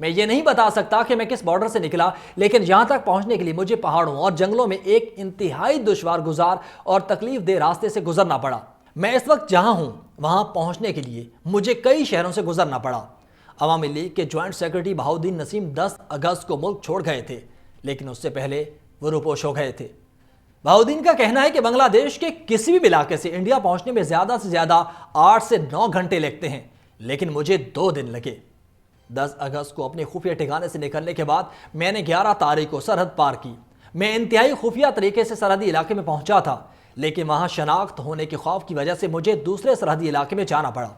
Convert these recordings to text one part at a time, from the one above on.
میں یہ نہیں بتا سکتا کہ میں کس بارڈر سے نکلا، لیکن یہاں تک پہنچنے کے لیے مجھے پہاڑوں اور جنگلوں میں ایک انتہائی دشوار گزار اور تکلیف دہ راستے سے گزرنا پڑا۔ میں اس وقت جہاں ہوں وہاں پہنچنے کے لیے مجھے کئی شہروں سے گزرنا پڑا۔ عوامی لیگ کے جوائنٹ سیکرٹری بہاؤالدین نسیم 10 اگست کو ملک چھوڑ گئے تھے، لیکن اس سے پہلے وہ روپوش ہو گئے تھے۔ بہاؤالدین کا کہنا ہے کہ بنگلہ دیش کے کسی بھی علاقے سے انڈیا پہنچنے میں زیادہ سے زیادہ 8 سے 9 گھنٹے لگتے ہیں، لیکن مجھے 2 دن لگے۔ 10 اگست کو اپنے خفیہ ٹھکانے سے نکلنے کے بعد میں نے 11 تاریخ کو سرحد پار کی۔ میں انتہائی خفیہ طریقے سے سرحدی علاقے میں پہنچا تھا، لیکن وہاں شناخت ہونے کے خوف کی وجہ سے مجھے دوسرے سرحدی علاقے میں جانا پڑا،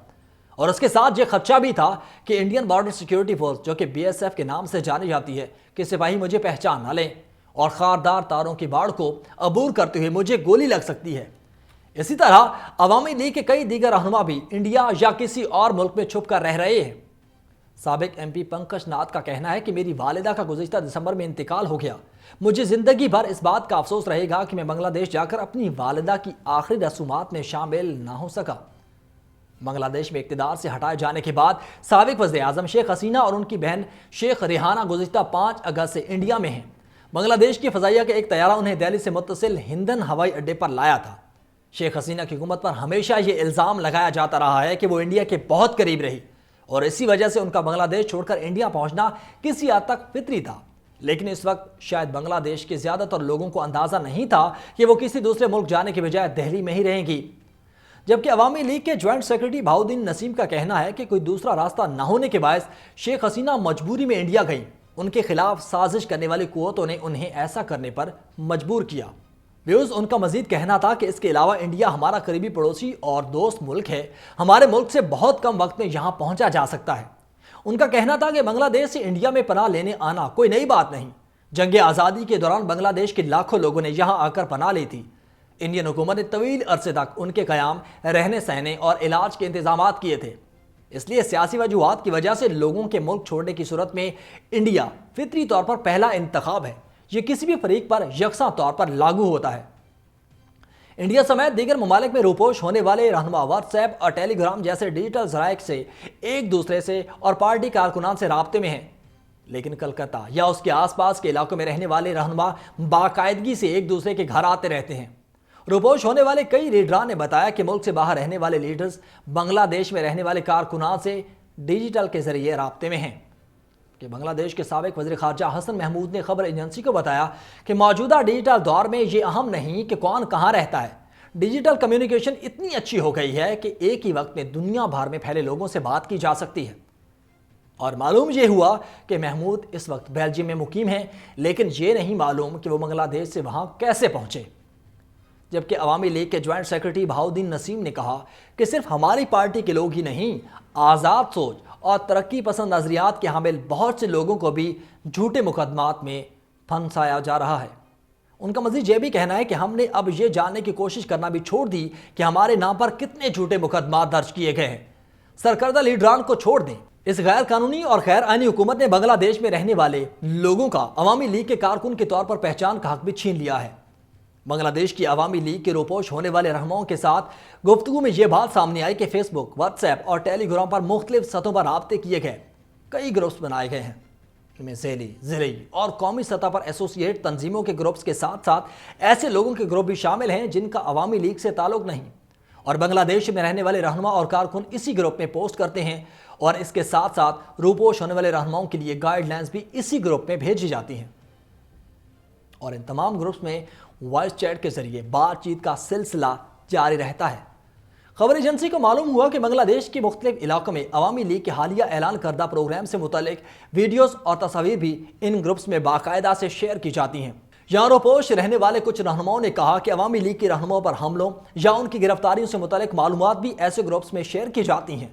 اور اس کے ساتھ یہ خدشہ بھی تھا کہ انڈین بارڈر سیکیورٹی فورس، جو کہ BSF کے نام سے جانی جاتی ہے، کہ سپاہی مجھے پہچان نہ لیں اور خاردار تاروں کی باڑ کو عبور کرتے ہوئے مجھے گولی لگ سکتی ہے۔ اسی طرح عوامی لیگ کے کئی دیگر رہنما بھی انڈیا یا کسی اور ملک میں چھپ کر رہ رہے ہیں۔ سابق MP پنکج ناتھ کا کہنا ہے کہ میری والدہ کا گزشتہ دسمبر میں انتقال ہو گیا۔ مجھے زندگی بھر اس بات کا افسوس رہے گا کہ میں بنگلہ دیش جا کر اپنی والدہ کی آخری رسومات میں شامل نہ ہو سکا۔ بنگلہ دیش میں اقتدار سے ہٹائے جانے کے بعد سابق وزیر اعظم شیخ حسینہ اور ان کی بہن شیخ ریحانہ گزشتہ 5 اگست سے انڈیا میں ہیں۔ بنگلہ دیش کی فضائیہ کا ایک طیارہ انہیں دہلی سے متصل ہندن ہوائی اڈے پر لایا تھا۔ شیخ حسینہ کی حکومت پر ہمیشہ یہ الزام لگایا جاتا رہا ہے کہ وہ انڈیا کے بہت قریب رہی، اور اسی وجہ سے ان کا بنگلہ دیش چھوڑ کر انڈیا پہنچنا کسی حد تک فطری تھا۔ لیکن اس وقت شاید بنگلہ دیش کے زیادہ تر لوگوں کو اندازہ نہیں تھا کہ وہ کسی دوسرے ملک جانے کے بجائے دہلی میں ہی رہیں گی۔ جبکہ عوامی لیگ کے جوائنٹ سیکرٹری بہاؤالدین نسیم کا کہنا ہے کہ کوئی دوسرا راستہ نہ ہونے کے باعث شیخ حسینہ مجبوری میں انڈیا گئیں۔ ان کے خلاف سازش کرنے والی قوتوں نے انہیں ایسا کرنے پر مجبور کیا۔ ویوز ان کا مزید کہنا تھا کہ اس کے علاوہ انڈیا ہمارا قریبی پڑوسی اور دوست ملک ہے، ہمارے ملک سے بہت کم وقت میں یہاں پہنچا جا سکتا ہے۔ ان کا کہنا تھا کہ بنگلہ دیش سے انڈیا میں پناہ لینے آنا کوئی نئی بات نہیں۔ جنگ آزادی کے دوران بنگلہ دیش کے لاکھوں لوگوں نے یہاں آ کر پناہ لی تھی۔ انڈین حکومت نے طویل عرصے تک ان کے قیام، رہنے سہنے اور علاج کے انتظامات کیے تھے۔ اس لیے سیاسی وجوہات کی وجہ سے لوگوں کے ملک چھوڑنے کی صورت میں انڈیا فطری طور پر پہلا انتخاب ہے۔ یہ کسی بھی فریق پر یکساں طور پر لاگو ہوتا ہے۔ انڈیا سمیت دیگر ممالک میں روپوش ہونے والے رہنما واٹس ایپ اور ٹیلی گرام جیسے ڈیجیٹل ذرائع سے ایک دوسرے سے اور پارٹی کارکنان سے رابطے میں ہیں، لیکن کلکتہ یا اس کے آس پاس کے علاقوں میں رہنے والے رہنما باقاعدگی سے ایک دوسرے کے گھر آتے رہتے ہیں۔ روپوش ہونے والے کئی لیڈران نے بتایا کہ ملک سے باہر رہنے والے لیڈرز بنگلہ دیش میں رہنے والے کارکنان سے ڈیجیٹل کے ذریعے رابطے میں ہیں۔ کہ بنگلہ دیش کے سابق وزیر خارجہ حسن محمود نے خبر ایجنسی کو بتایا کہ موجودہ ڈیجیٹل دور میں یہ اہم نہیں کہ کون کہاں رہتا ہے۔ ڈیجیٹل کمیونیکیشن اتنی اچھی ہو گئی ہے کہ ایک ہی وقت میں دنیا بھر میں پھیلے لوگوں سے بات کی جا سکتی ہے۔ اور معلوم یہ ہوا کہ محمود اس وقت بیلجیم میں مقیم ہیں، لیکن یہ نہیں معلوم کہ وہ بنگلہ دیش سے وہاں کیسے پہنچے۔ جبکہ عوامی لیگ کے جوائنٹ سیکرٹری بہاؤالدین نسیم نے کہا کہ صرف ہماری پارٹی کے لوگ ہی نہیں، آزاد سوچ اور ترقی پسند نظریات کے حامل بہت سے لوگوں کو بھی جھوٹے مقدمات میں پھنسایا جا رہا ہے۔ ان کا مزید یہ بھی کہنا ہے کہ ہم نے اب یہ جاننے کی کوشش کرنا بھی چھوڑ دی کہ ہمارے نام پر کتنے جھوٹے مقدمات درج کیے گئے ہیں۔ سرکردہ لیڈران کو چھوڑ دیں۔ اس غیر قانونی اور غیر آئینی حکومت نے بنگلہ دیش میں رہنے والے لوگوں کا عوامی لیگ کے کارکن کے طور پر پہچان کا حق بھی چھین لیا ہے۔ بنگلہ دیش کی عوامی لیگ کے روپوش ہونے والے رہنماؤں کے ساتھ گفتگو میں یہ بات سامنے آئی کہ فیس بک، واٹس ایپ اور ٹیلی گرام پر مختلف سطحوں پر رابطے کیے گئے، کئی گروپس بنائے گئے ہیں۔ ان میں ذیلی، زرعی اور قومی سطح پر ایسوسیٹ تنظیموں کے گروپس کے ساتھ ساتھ ایسے لوگوں کے گروپ بھی شامل ہیں جن کا عوامی لیگ سے تعلق نہیں، اور بنگلہ دیش میں رہنے والے رہنما اور کارکن اسی گروپ میں پوسٹ کرتے ہیں، اور اس کے ساتھ ساتھ روپوش ہونے والے رہنماؤں کے لیے گائیڈ لائنز بھی اسی گروپ میں بھیجی جاتی ہیں، اور ان تمام گروپس میں وائس چیٹ کے ذریعے بات چیت کا سلسلہ جاری رہتا ہے۔ خبر ایجنسی کو معلوم ہوا کہ بنگلہ دیش کے مختلف علاقوں میں عوامی لیگ کے حالیہ اعلان کردہ پروگرام سے متعلق ویڈیوز اور تصاویر بھی ان گروپس میں باقاعدہ سے شیئر کی جاتی ہیں۔ یہاں روپوش رہنے والے کچھ رہنماؤں نے کہا کہ عوامی لیگ کے رہنماؤں پر حملوں یا ان کی گرفتاریوں سے متعلق معلومات بھی ایسے گروپس میں شیئر کی جاتی ہیں۔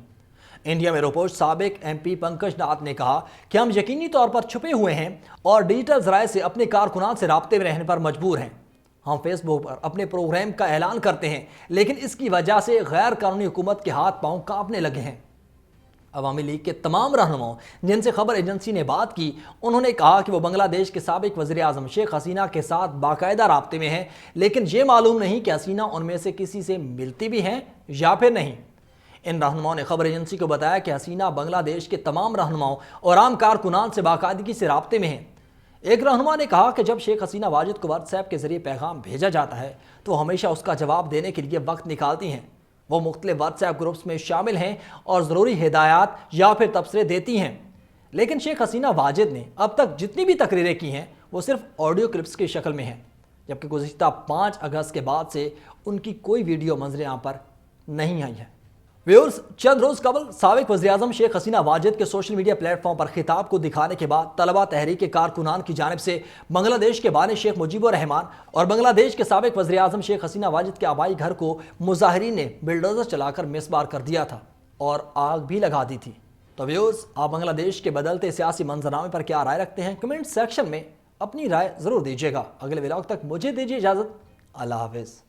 انڈیا میں روپوش سابق MP پنکج ناتھ نے کہا کہ ہم یقینی طور پر چھپے ہوئے ہیں اور ڈیجیٹل ذرائع سے اپنے کارکنان سے رابطے میں رہنے پر مجبور ہیں۔ ہم فیس بک پر اپنے پروگرام کا اعلان کرتے ہیں، لیکن اس کی وجہ سے غیر قانونی حکومت کے ہاتھ پاؤں کانپنے لگے ہیں۔ عوامی لیگ کے تمام رہنماؤں جن سے خبر ایجنسی نے بات کی، انہوں نے کہا کہ وہ بنگلہ دیش کے سابق وزیر اعظم شیخ حسینہ کے ساتھ باقاعدہ رابطے میں ہیں، لیکن یہ معلوم نہیں کہ حسینہ ان میں سے کسی سے ملتی بھی ہیں یا پھر نہیں۔ ان رہنماؤں نے خبر ایجنسی کو بتایا کہ حسینہ بنگلہ دیش کے تمام رہنماؤں اور عام کارکنان سے باقاعدگی سے رابطے میں ہیں۔ ایک رہنما نے کہا کہ جب شیخ حسینہ واجد کو واٹس ایپ کے ذریعے پیغام بھیجا جاتا ہے تو وہ ہمیشہ اس کا جواب دینے کے لیے وقت نکالتی ہیں۔ وہ مختلف واٹس ایپ گروپس میں شامل ہیں اور ضروری ہدایات یا پھر تبصرے دیتی ہیں، لیکن شیخ حسینہ واجد نے اب تک جتنی بھی تقریریں کی ہیں وہ صرف آڈیو کلپس کی شکل میں ہیں، جبکہ گزشتہ 5 اگست کے بعد سے ان کی کوئی ویڈیو منظر عام پر نہیں آئی ہے۔ ویورز، چند روز قبل سابق وزیراعظم شیخ حسینہ واجد کے سوشل میڈیا پلیٹ فارم پر خطاب کو دکھانے کے بعد طلبہ تحریک کارکنان کی جانب سے بنگلہ دیش کے بانی شیخ مجیب الرحمان اور بنگلہ دیش کے سابق وزیراعظم شیخ حسینہ واجد کے آبائی گھر کو مظاہرین نے بلڈوزر چلا کر مسمار کر دیا تھا اور آگ بھی لگا دی تھی۔ تو ویورز، آپ بنگلہ دیش کے بدلتے سیاسی منظرنامے پر کیا رائے رکھتے ہیں؟ کمنٹ سیکشن میں اپنی رائے ضرور دیجیے گا۔ اگلے ولاگ تک مجھے دیجیے اجازت۔ اللہ حافظ۔